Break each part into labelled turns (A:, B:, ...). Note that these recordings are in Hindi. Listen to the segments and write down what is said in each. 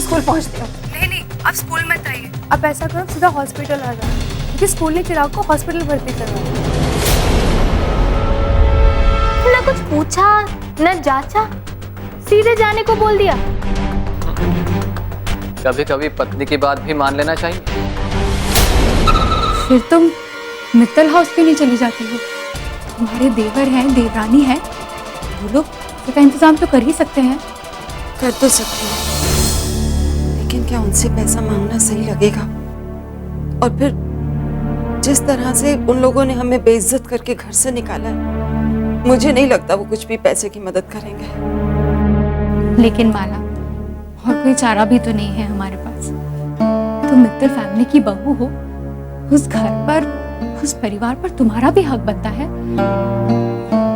A: स्कूल पहुंचती हूँ।
B: नहीं, आप स्कूल मत आइए।
A: अब ऐसा करो सीधा हॉस्पिटल आ जाओ, क्योंकि स्कूल ने चिराग को हॉस्पिटल भर्ती करवाया।
C: ना कुछ पूछा न जांचा, सीधे जाने को बोल दिया।
D: कभी कभी पत्नी की बात भी मान लेना चाहिए।
A: फिर तुम मित्तल हाउस क्यों नहीं चली जाती हो? तुम्हारे देवर हैं, देवरानी है, वो लोग इसका इंतजाम तो कर ही सकते हैं।
E: कर तो सकती हूँ, लेकिन क्या उनसे पैसा मांगना सही लगेगा? और फिर जिस तरह से उन लोगों ने हमें बेइज्जत करके घर से निकाला है, मुझे नहीं लगता वो कुछ भी पैसे की मदद करेंगे।
A: लेकिन माला, और कोई चारा भी तो नहीं है हमारे पास। तुम मित्तल फैमिली की बहू हो, उस घर पर, उस परिवार पर तुम्हारा भी हक बनता है।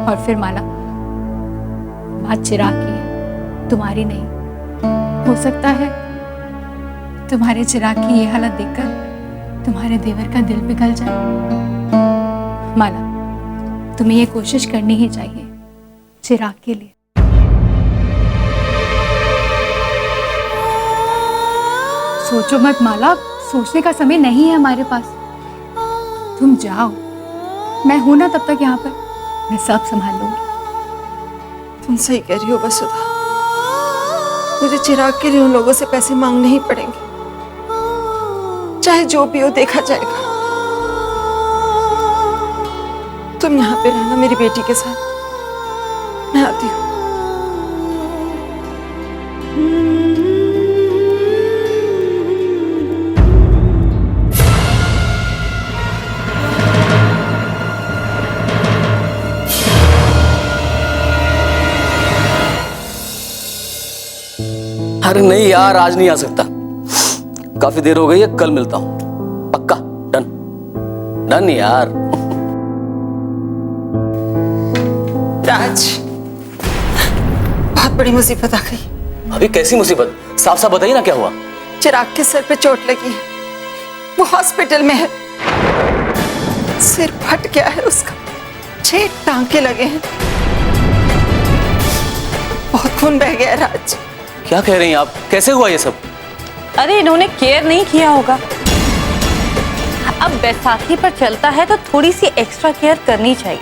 A: और फिर माला, बात चिराग की है, तुम्हारी नहीं। हो सकता है तुम्हारे चिराग की ये हालत देखकर तुम्हारे देवर का दिल पिघल जाए। माला, तुम्हें ये कोशिश करनी ही चाहिए चिराग के लिए। सोचो मत माला, सोचने का समय नहीं है हमारे पास। तुम जाओ, मैं हूं ना तब तक यहाँ पर, मैं सब संभाल लूंगी।
E: तुम सही कह रही हो वसुधा, मुझे चिराग के लिए उन लोगों से पैसे मांगने ही पड़ेंगे। चाहे जो भी हो देखा जाएगा। तुम यहाँ पे रहना मेरी बेटी के साथ, मैं आती हूँ।
F: अरे नहीं यार, आज नहीं आ सकता, काफी देर हो गई है, कल मिलता हूं पक्का। डन डन यार।
E: राज, बहुत बड़ी मुसीबत आ गई।
F: अभी कैसी मुसीबत? साफ साफ बताइए ना, क्या हुआ?
E: चिराग के सर पे चोट लगी है, वो हॉस्पिटल में है। सिर फट गया है उसका, 6 टांके लगे हैं, बहुत खून बह गया है। राज,
F: क्या कह रही हैं आप? कैसे हुआ ये सब?
B: अरे इन्होंने केयर नहीं किया होगा। अब बैसाखी पर चलता है तो थोड़ी सी एक्स्ट्रा केयर करनी चाहिए।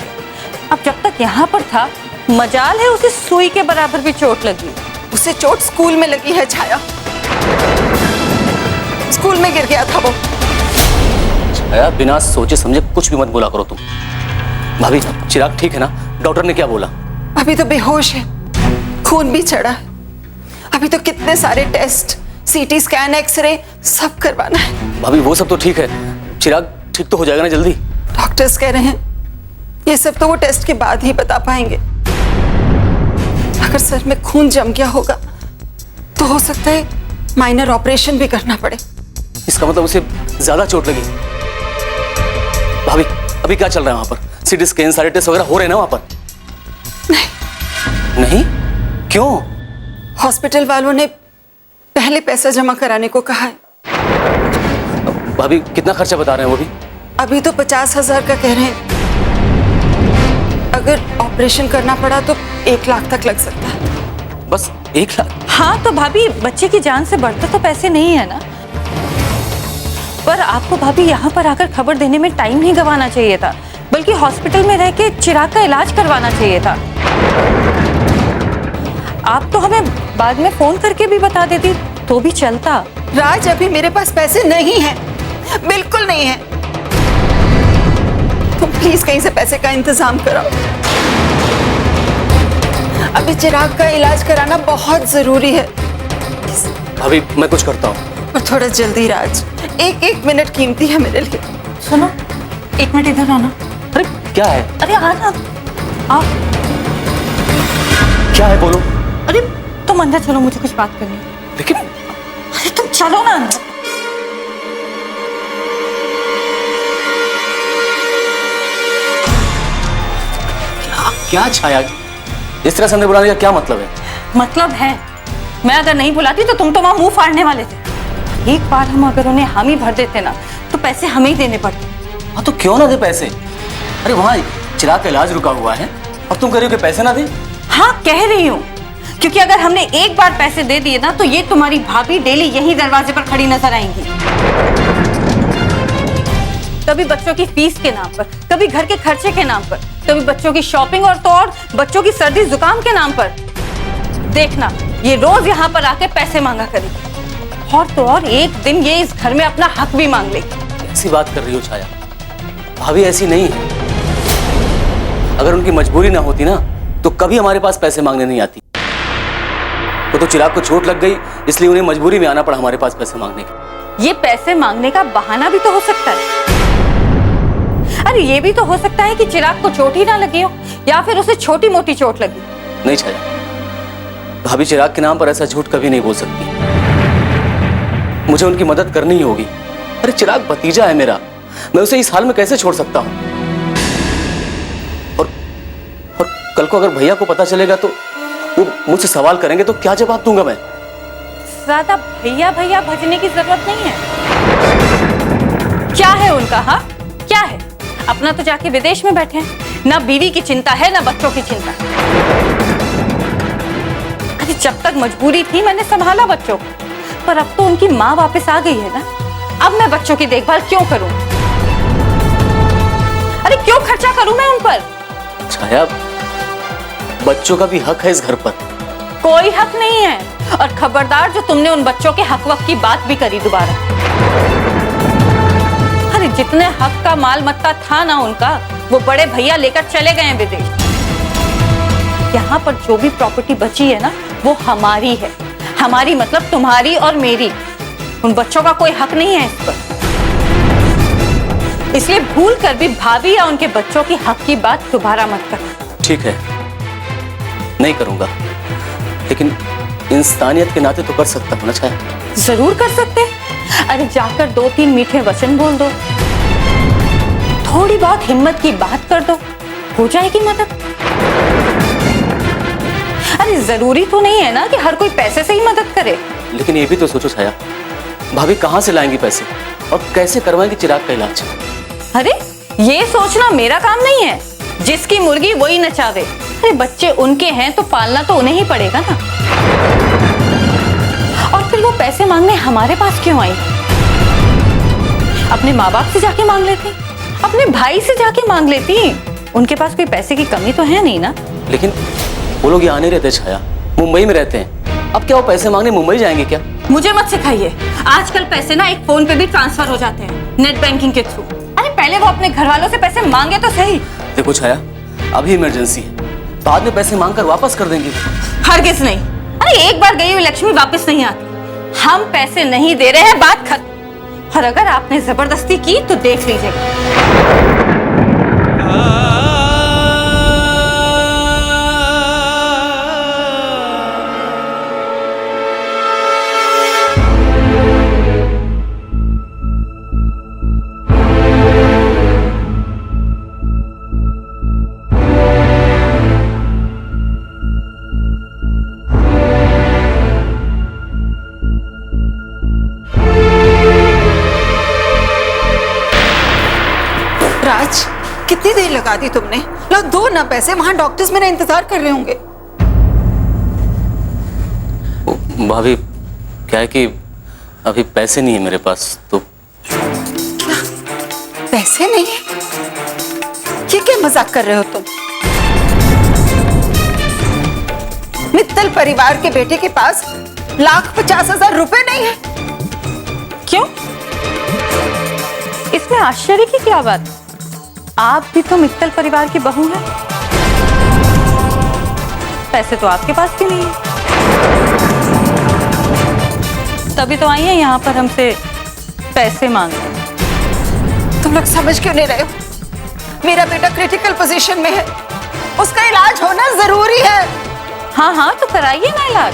B: अब जब तक यहाँ पर था, मजाल है उसे सुई के बराबर भी चोट लगी।
E: उसे चोट स्कूल में लगी है छाया, स्कूल में गिर गया था वो।
F: छाया, बिना सोचे समझे कुछ भी मत बोला करो तुम। भाभी, चिराग ठीक है ना? डॉक्टर ने क्या बोला?
E: अभी तो बेहोश है, खून भी चढ़ा है। अभी तो कितने सारे टेस्ट, सीटी स्कैन, एक्सरे सब करवाना है।
F: भाभी वो सब तो ठीक है, चिराग ठीक तो हो जाएगा ना जल्दी?
E: डॉक्टर्स कह रहे हैं ये सब तो वो टेस्ट के बाद ही बता पाएंगे। अगर सर में खून जम गया होगा तो हो सकता है माइनर ऑपरेशन भी करना पड़े।
F: इसका मतलब उसे ज्यादा चोट लगी। भाभी, अभी क्या चल रहा है वहां पर? सीटी स्कैन, सारे टेस्ट वगैरह हो रहे हैं ना वहां पर? नहीं? क्यों?
E: हॉस्पिटल वालों ने पहले पैसा जमा कराने को कहा है।
F: भाभी, कितना खर्चा बता रहे हैं वो भी?
E: अभी तो 50,000 का कह रहे हैं। अगर ऑपरेशन करना पड़ा तो 1 लाख तक लग सकता है।
F: बस 1 लाख?
B: हाँ तो भाभी, बच्चे की जान से बढ़कर तो पैसे नहीं है ना। पर आपको भाभी यहाँ पर आकर खबर देने में टाइम नहीं गंवाना चाहिए था, बल्कि हॉस्पिटल में रह के चिराग का इलाज करवाना चाहिए था। आप तो हमें बाद में फोन करके भी बता देती तो भी चलता।
E: राज, अभी मेरे पास पैसे नहीं हैं, बिल्कुल नहीं है। तुम प्लीज कहीं से पैसे का इंतजाम कराओ। अभी चिराग का इलाज कराना बहुत जरूरी है।
F: भाभी, मैं कुछ करता हूँ।
E: और थोड़ा जल्दी राज, 1 मिनट कीमती है मेरे लिए।
B: सुनो, 1 मिनट इधर आना।
F: अरे क्या है?
B: अरे आना, आओ।
F: क्या है, बोलो।
B: अरे तुम अंदर चलो, मुझे कुछ बात करनी है।
F: लेकिन
B: अरे तुम चलो ना अंदर।
F: क्या छाया, इस तरह से अंदर बुलाने का क्या मतलब है?
B: मतलब है, मैं अगर नहीं बुलाती तो तुम तो वहां मुंह फाड़ने वाले थे। एक बार हम अगर उन्हें हामी भर देते ना तो पैसे हमें ही देने पड़ते।
F: हाँ तो क्यों ना दे पैसे? अरे वहाँ चिराग का इलाज रुका हुआ है और तुम कह रही हो कि पैसे ना दे?
B: हाँ कह रही हूँ, क्योंकि अगर हमने एक बार पैसे दे दिए ना तो ये तुम्हारी भाभी डेली यही दरवाजे पर खड़ी नजर आएंगी। कभी बच्चों की फीस के नाम पर, कभी घर के खर्चे के नाम पर, कभी बच्चों की शॉपिंग और तो और बच्चों की सर्दी जुकाम के नाम पर। देखना, ये रोज यहाँ पर आके पैसे मांगा करेगी और तो और एक दिन ये इस घर में अपना हक भी मांग लेगी।
F: ऐसी बात कर रही हो छाया? भाभी ऐसी नहीं है। अगर उनकी मजबूरी ना होती ना तो कभी हमारे पास पैसे मांगने नहीं आती। वो तो चिराग को चोट लग गई इसलिए उन्हें मजबूरी में आना पड़ा हमारे पास पैसे मांगने के।
B: ये पैसे मांगने का बहाना भी तो हो सकता है। अरे ये भी तो हो सकता है कि चिराग को चोट ही ना लगी हो या फिर उसे छोटी मोटी चोट लगी।
F: नहीं छाया, भाभी चिराग के नाम पर ऐसा झूठ कभी नहीं बोल सकती। मुझे उनकी मदद करनी ही होगी। अरे चिराग भतीजा है मेरा, मैं उसे इस हाल में कैसे छोड़ सकता हूं? और कल को अगर भैया को पता चलेगा तो वो मुझसे सवाल करेंगे तो क्या जवाब दूंगा मैं?
B: ज्यादा भैया भैया भजने की जरूरत नहीं है। क्या है उनका? हाँ क्या है? अपना तो जाके विदेश में बैठे हैं, ना बीवी की चिंता है ना बच्चों की चिंता। अरे जब तक मजबूरी थी मैंने संभाला बच्चों को, पर अब तो उनकी माँ वापस आ गई है ना, अब मैं बच्चों की देखभाल क्यों करूं? अरे क्यों खर्चा करूं मैं उन पर?
F: छाया, बच्चों का भी हक है इस घर पर।
B: कोई हक नहीं है। और खबरदार जो तुमने उन बच्चों के हक वक्त की बात भी करी दोबारा। अरे जितने हक का माल मत्ता था ना उनका, वो बड़े भैया लेकर चले गए हैं विदेश। यहाँ पर जो भी प्रॉपर्टी बची है ना वो हमारी है। हमारी मतलब तुम्हारी और मेरी। उन बच्चों का कोई हक नहीं है इस पर। इसलिए भूल कर भी भाभी या उनके बच्चों की हक की बात दोबारा मत करना।
F: ठीक है, नहीं करूंगा, लेकिन इंसानियत के नाते तो कर सकता हूं ना छाया।
B: जरूर कर सकते। अरे जाकर 2-3 मीठे वचन बोल दो, थोड़ी बहुत हिम्मत की बात कर दो, हो जाएगी मदद। अरे जरूरी तो नहीं है ना कि हर कोई पैसे से ही मदद करे।
F: लेकिन ये भी तो सोचो छाया, भाभी कहां से लाएंगी पैसे और कैसे करवाएंगे चिराग का इलाज?
B: अरे ये सोचना मेरा काम नहीं है। जिसकी मुर्गी वही नचावे। अरे बच्चे उनके हैं तो पालना तो उन्हें ही पड़ेगा ना। और फिर वो पैसे मांगने हमारे पास क्यों आई? अपने माँ बाप से जाके मांग लेती, अपने भाई से जाके मांग लेती। उनके पास कोई पैसे की कमी तो है नहीं ना।
F: लेकिन वो लोग यहाँ नहीं रहते छाया, मुंबई में रहते हैं। अब क्या वो पैसे मांगने मुंबई जाएंगे क्या?
B: मुझे मत सिखाइए। आजकल पैसे ना एक फोन पे भी ट्रांसफर हो जाते हैं, नेट बैंकिंग के थ्रू। अरे पहले वो अपने घर वालों से पैसे मांगे तो सही।
F: देखो छाया, अभी इमरजेंसी है, बाद में पैसे मांगकर वापस कर देंगे।
B: हरगिज नहीं। अरे एक बार गई हुई लक्ष्मी वापस नहीं आती। हम पैसे नहीं दे रहे हैं, बात खत्म। और अगर आपने जबरदस्ती की तो देख लीजिएगा।
E: राज, कितनी देर लगा दी तुमने? लो दो ना पैसे, वहां डॉक्टर्स मेरा इंतजार कर रहे होंगे।
F: भाभी क्या है कि अभी पैसे नहीं है मेरे पास। तो
E: क्या पैसे नहीं? ये क्या मजाक कर रहे हो तुम? मित्तल परिवार के बेटे के पास 1,50,000 रुपए नहीं है?
B: क्यों? इसमें आश्चर्य की क्या बात? आप भी तो मित्तल परिवार की बहू हैं। पैसे तो आपके पास भी नहीं है, तभी तो आई हैं यहाँ पर हमसे पैसे मांगने।
E: तुम लोग समझ क्यों नहीं रहे हो? मेरा बेटा क्रिटिकल पोजीशन में है, उसका इलाज होना जरूरी है।
B: हाँ हाँ तो कराइए ना इलाज,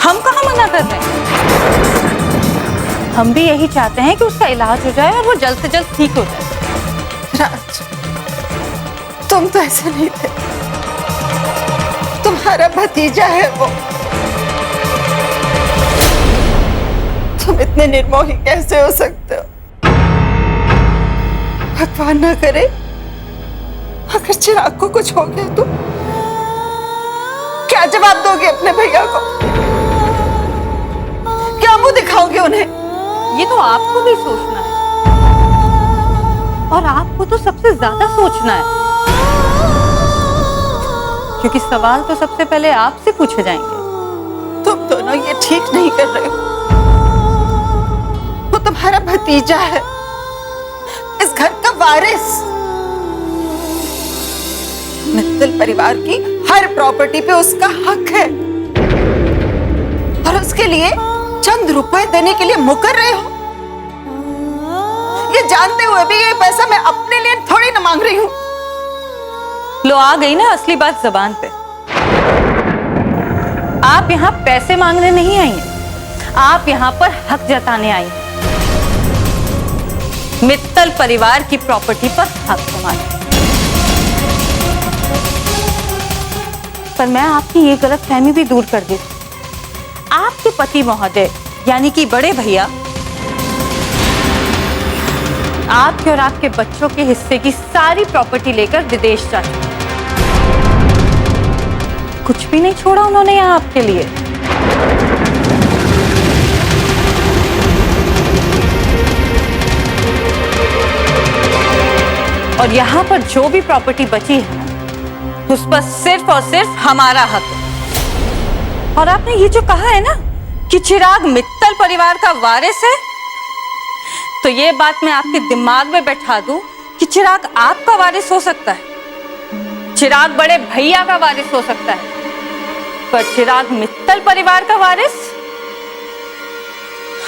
B: हम कहाँ मना कर रहे हैं। हम भी यही चाहते हैं कि उसका इलाज हो जाए और वो जल्द से जल्द ठीक हो जाए।
E: राज, तुम तो ऐसे नहीं थे। तुम्हारा भतीजा है वो। तुम इतने निर्मोही कैसे हो सकते हो? भगवान ना करे अगर चिराग को कुछ हो गया तो क्या जवाब दोगे अपने भैया को? क्या मुंह दिखाओगे उन्हें?
B: ये तो आपको भी सोचना है, और आपको तो सबसे ज्यादा सोचना है, क्योंकि सवाल तो सबसे पहले आपसे पूछे जाएंगे।
E: तुम दोनों ये ठीक नहीं कर रहे हो। वो तुम्हारा भतीजा है, इस घर का वारिस। मित्तल परिवार की हर प्रॉपर्टी पे उसका हक है, और उसके लिए चंद रुपए देने के लिए मुकर रहे हो। ये जानते हुए भी ये पैसा मैं अपने लिए थोड़ी ना मांग रही हूं।
B: लो, आ गई ना असली बात जबान पे। आप यहाँ पैसे मांगने नहीं आई हैं, आप यहाँ पर हक जताने आई हैं। मित्तल परिवार की प्रॉपर्टी पर हक जमाने। पर मैं आपकी ये गलतफहमी भी दूर कर दी। आपके पति महोदय यानी कि बड़े भैया आपके और आपके बच्चों के हिस्से की सारी प्रॉपर्टी लेकर विदेश जा चुके। कुछ भी नहीं छोड़ा उन्होंने यहाँ आपके लिए। और यहाँ पर जो भी प्रॉपर्टी बची है उस पर सिर्फ और सिर्फ हमारा हक है। और आपने ये जो कहा है ना कि चिराग मित्तल परिवार का वारिस है, तो ये बात मैं आपके दिमाग में बैठा दूं कि चिराग आपका वारिस हो सकता है, चिराग बड़े भैया का वारिस हो सकता है, पर चिराग मित्तल परिवार का वारिस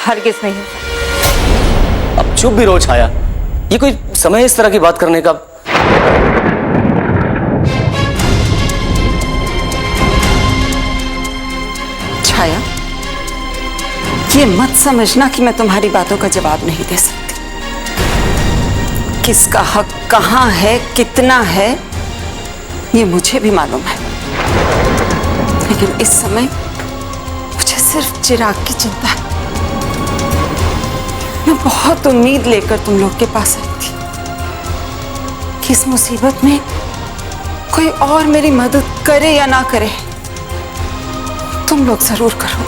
B: हरगिज नहीं हो सकता।
F: अब चुप भी रहो छाया, ये कोई समय है इस तरह की बात करने का?
E: छाया, ये मत समझना कि मैं तुम्हारी बातों का जवाब नहीं दे सकती। किसका हक कहां है, कितना है, ये मुझे भी मालूम है, लेकिन इस समय मुझे सिर्फ चिराग की चिंता है। मैं बहुत उम्मीद लेकर तुम लोग के पास आई थी कि इस मुसीबत में कोई और मेरी मदद करे या ना करे, तुम लोग जरूर करो।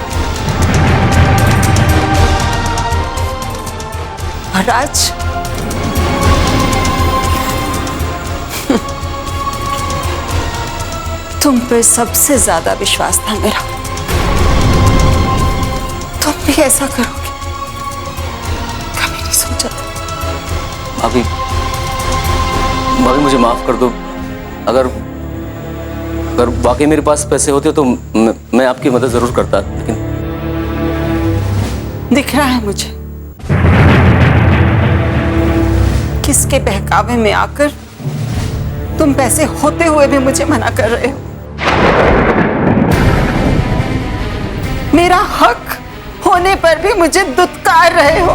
E: और आज तुम पे सबसे ज्यादा विश्वास था मेरा। तुम भी ऐसा करोगे, कभी नहीं सोचा था।
F: भाभी, भाभी मुझे माफ कर दो। अगर वाकई मेरे पास पैसे होते तो मैं आपकी मदद जरूर करता, लेकिन
E: दिख रहा है मुझे किसके बहकावे में आकर तुम पैसे होते हुए भी मुझे मना कर रहे हो। मेरा हक होने पर भी मुझे दुत्कार रहे हो।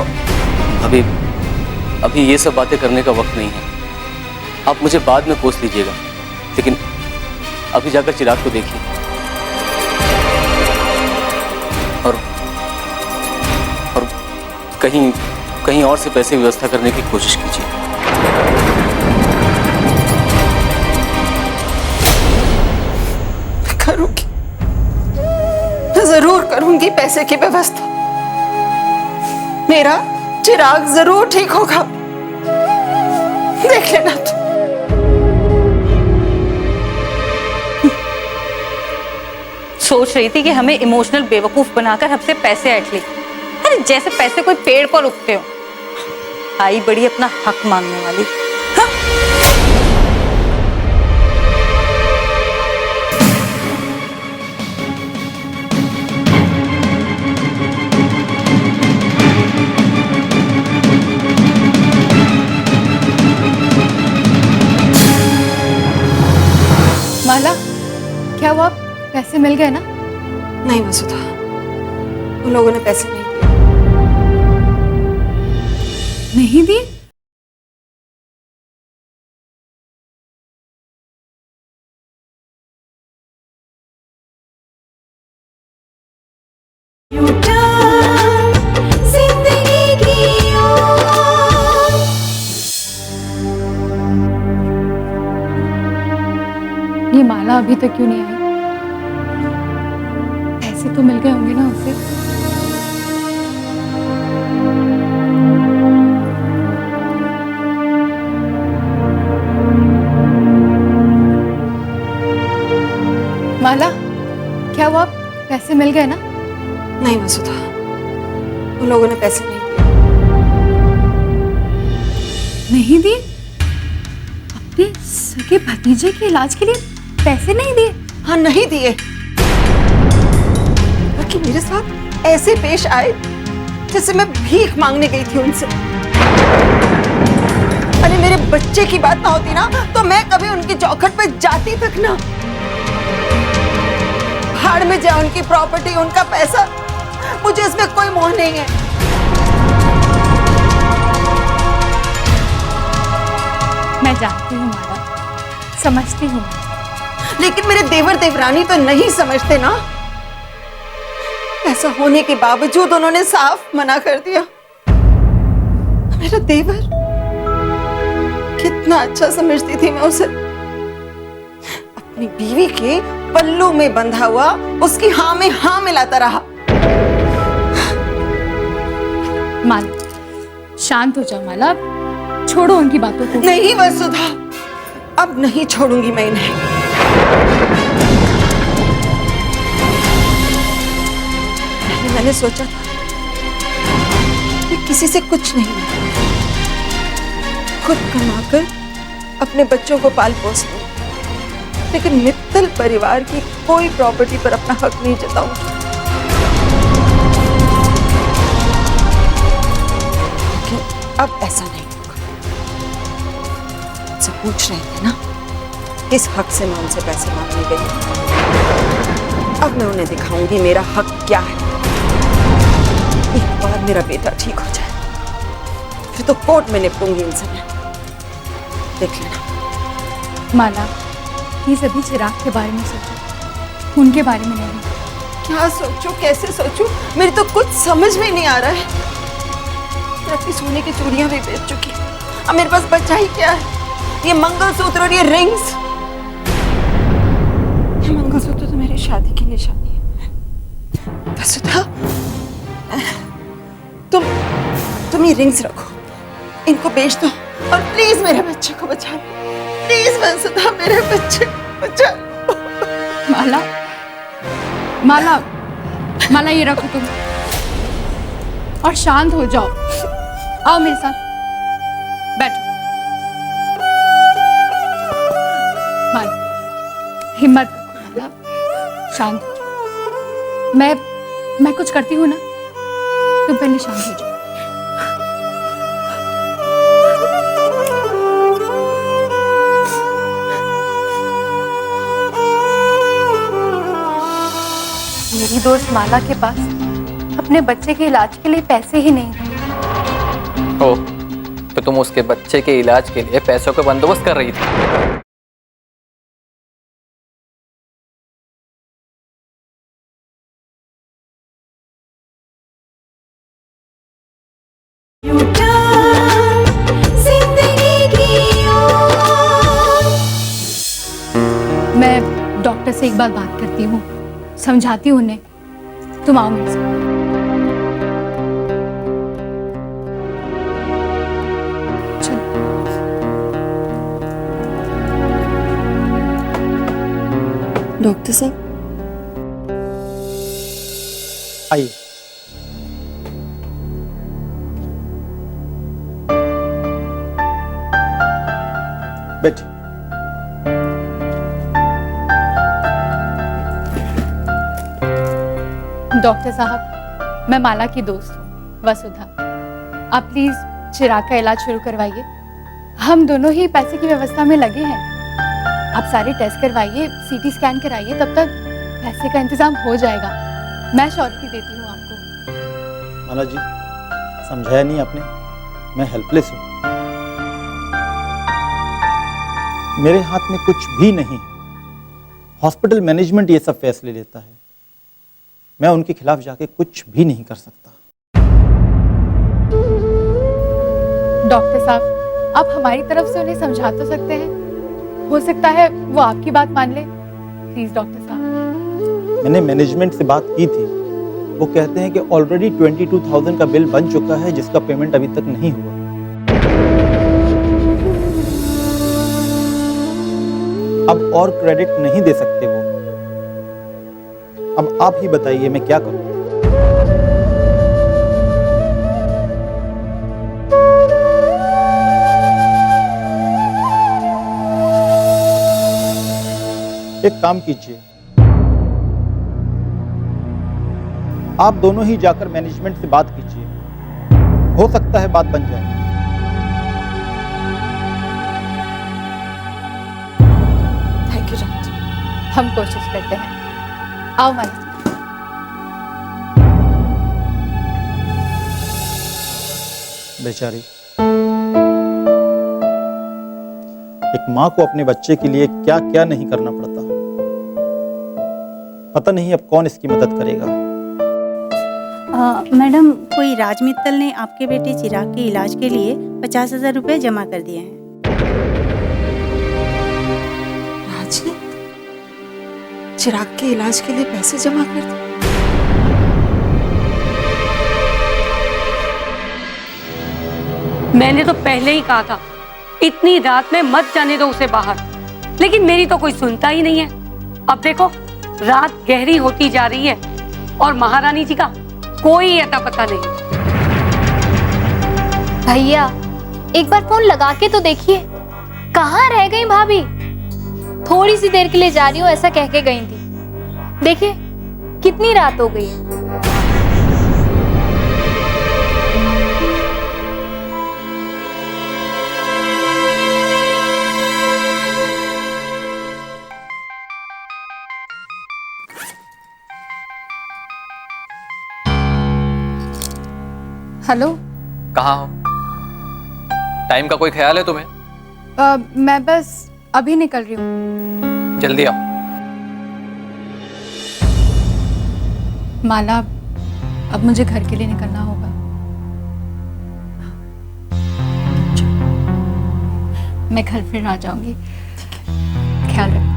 F: अभी ये सब बातें करने का वक्त नहीं है। आप मुझे बाद में कोस लीजिएगा, लेकिन अभी जाकर चिराग को देखिए और कहीं और से पैसे की व्यवस्था करने की कोशिश कीजिए।
E: करूंगी, मैं जरूर करूंगी पैसे की व्यवस्था। मेरा चिराग जरूर ठीक होगा, देख लेना तू।
B: सोच रही थी कि हमें इमोशनल बेवकूफ बनाकर हमसे पैसे ऐंठ ली। अरे जैसे पैसे कोई पेड़ पर उगते हो। आई बड़ी अपना हक मांगने वाली। हाँ?
A: माला, क्या हुआ? पैसे मिल गए ना?
E: नहीं वसुधा, उन लोगों ने पैसे नहीं दिए।
A: नहीं दिए? ये माला अभी तक क्यों नहीं आई? पैसे तो मिल गए होंगे ना उसे? माला, क्या हुआ? पैसे मिल गए ना?
E: नहीं वसुधा, उन लोगों ने पैसे नहीं दिए।
A: नहीं दिए? अपने सगे भतीजे के इलाज के लिए पैसे नहीं दिए?
E: हाँ नहीं दिए, बल्कि मेरे साथ ऐसे पेश आए जैसे मैं भीख मांगने गई थी उनसे। अरे मेरे बच्चे की बात ना होती ना तो मैं कभी उनकी चौखट पे जाती तक ना। भाड़ में जाए उनकी प्रॉपर्टी, उनका पैसा, मुझे इसमें कोई मोह नहीं है।
A: मैं जानती हूँ माला, समझती हूँ,
E: लेकिन मेरे देवर देवरानी तो नहीं समझते ना। ऐसा होने के बावजूद उन्होंने साफ मना कर दिया। मेरा देवर, कितना अच्छा समझती थी मैं उसे। अपनी बीवी के पल्लू में बंधा हुआ उसकी हाँ में हाँ मिलाता रहा।
A: माला शांत हो जाओ माला, छोड़ो उनकी बातों को।
E: नहीं वसुधा, अब नहीं छोड़ूंगी मैं इन्हें। मैंने सोचा था कि किसी से कुछ नहीं मिला, खुद कमाकर अपने बच्चों को पाल पोस लूं, लेकिन मित्तल परिवार की कोई प्रॉपर्टी पर अपना हक नहीं जताऊंगी। लेकिन अब ऐसा नहीं होगा। मुझसे पूछ रहे थे ना किस हक से मैं उनसे पैसे मांगने गई। अब मैं उन्हें दिखाऊंगी मेरा हक क्या है। एक बार मेरा बेटा ठीक हो जाए फिर तो कोर्ट में निपटूंगी इनसे मैं, देख लेना।
A: माला प्लीज अभी चिराग के बारे में सोचो, उनके बारे में नहीं।
E: क्या सोचूं, कैसे सोचूं, मेरी तो कुछ समझ में नहीं आ रहा है। मैं अपनी सोने की चूड़ियां भी बेच चुकी, अब मेरे पास बचा ही क्या है? ये मंगलसूत्र और ये रिंग्स। ये मंगलसूत्र तो मेरी शादी की निशानी है। वसुधा, तुम ये रिंग्स रखो, इनको बेच दो और प्लीज मेरे बच्चे को बचा लो। प्लीज वसुधा, मेरे बच्चे को बचा लो।
A: माला, माला, माला ये रखो तुम और शांत हो जाओ। आओ मेरे साथ, बैठो। माला हिम्मत रखो, माला शांत हो जाओ। मैं कुछ करती हूँ ना, तुम पहले शांत हो जाओ। मेरी दोस्त माला के पास अपने बच्चे के इलाज के लिए पैसे ही नहीं थे।
D: ओ, तो तुम उसके बच्चे के इलाज के लिए पैसों का बंदोबस्त कर रही थी?
A: मैं डॉक्टर से एक बार बात करती हूँ, समझाती हूँ उन्हें। तुम आओ मेरे साथ। चलो।
E: डॉक्टर साहब
G: आइए। बैठिए।
A: डॉक्टर साहब, मैं माला की दोस्त हूँ वसुधा। आप प्लीज चिराग का इलाज शुरू करवाइए। हम दोनों ही पैसे की व्यवस्था में लगे हैं। आप सारे टेस्ट करवाइए, सीटी स्कैन कराइए, तब तक पैसे का इंतजाम हो जाएगा। मैं श्योरिटी देती हूँ आपको।
G: माला जी, समझाया नहीं आपने, मैं हेल्पलेस हूँ। मेरे हाथ में कुछ भी नहीं। हॉस्पिटल मैनेजमेंट ये सब फैसले लेता है। मैं उनके खिलाफ जाके कुछ भी नहीं कर सकता।
A: डॉक्टर साहब, आप हमारी तरफ से उन्हें समझा तो सकते हैं। हो सकता है वो आपकी बात मान ले। प्लीज डॉक्टर साहब।
G: मैंने मैनेजमेंट से बात की थी, वो कहते हैं कि ऑलरेडी 22,000 का बिल बन चुका है जिसका पेमेंट अभी तक नहीं हुआ। अब और क्रेडिट नहीं दे सकते वो। अब आप ही बताइए मैं क्या करूं? एक काम कीजिए, आप दोनों ही जाकर मैनेजमेंट से बात कीजिए, हो सकता है बात बन जाए।
E: Thank you doctor.
A: हम कोशिश करते हैं। आओ माला।
G: बेचारी, एक माँ को अपने बच्चे के लिए क्या क्या नहीं करना पड़ता। पता नहीं अब कौन इसकी मदद करेगा।
H: मैडम, कोई राज मित्तल ने आपके बेटे चिराग के इलाज के लिए 50,000 रुपए जमा कर दिए हैं।
E: राज ने चिराग के इलाज के लिए पैसे जमा कर दिए?
B: मैंने तो पहले ही कहा था इतनी रात में मत जाने दो उसे बाहर, लेकिन मेरी तो कोई सुनता ही नहीं है। अब देखो रात गहरी होती जा रही है और महारानी जी का कोई अता पता नहीं।
C: भैया एक बार फोन लगा के तो देखिए, कहाँ रह गई भाभी? थोड़ी सी देर के लिए जा रही हूँ ऐसा कह के गई थी। देखिए कितनी रात हो गई है।
A: हेलो।
D: कहाँ हो? टाइम का कोई ख्याल है तुम्हें?
A: मैं बस अभी निकल रही हूँ।
D: जल्दी आओ।
A: माला, अब मुझे घर के लिए निकलना होगा। मैं घर फिर आ जाऊंगी। ख्याल रखना।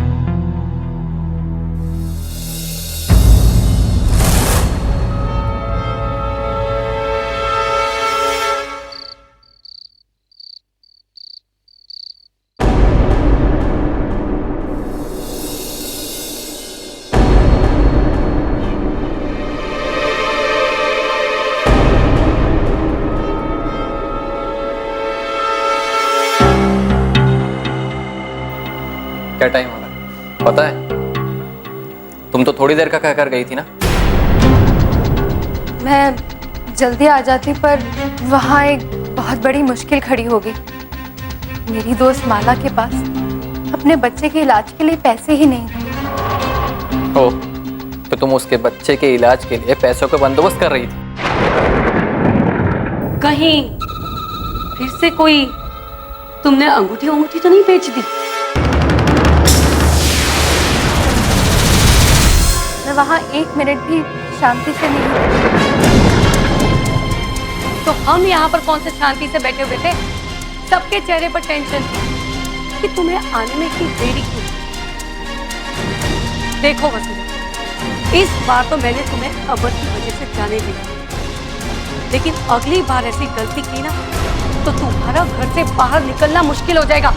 D: क्या टाइम हो रहा है पता है? तुम तो थोड़ी देर का कहकर गई थी ना।
A: मैं जल्दी आ जाती पर वहाँ एक बहुत बड़ी मुश्किल खड़ी हो गई। मेरी दोस्त माला के पास अपने बच्चे के इलाज के लिए पैसे ही नहीं थे।
D: ओ, तो तुम उसके बच्चे के इलाज के लिए पैसों का बंदोबस्त कर रही थी?
B: कहीं फिर से कोई तुमने अंगूठी अंगूठी तो नहीं बेच दी?
A: मैं वहाँ 1 मिनट भी शांति से नहीं।
B: तो हम यहाँ पर कौन से शांति से बैठे हुए थे? सबके चेहरे पर टेंशन थी कि तुम्हें आने में इतनी देरी क्यों। देखो वसुधा, इस बार तो मैंने तुम्हें अबर की वजह से जाने दिया, लेकिन अगली बार ऐसी गलती की ना तो तुम्हारा घर से बाहर निकलना मुश्किल हो जाएगा।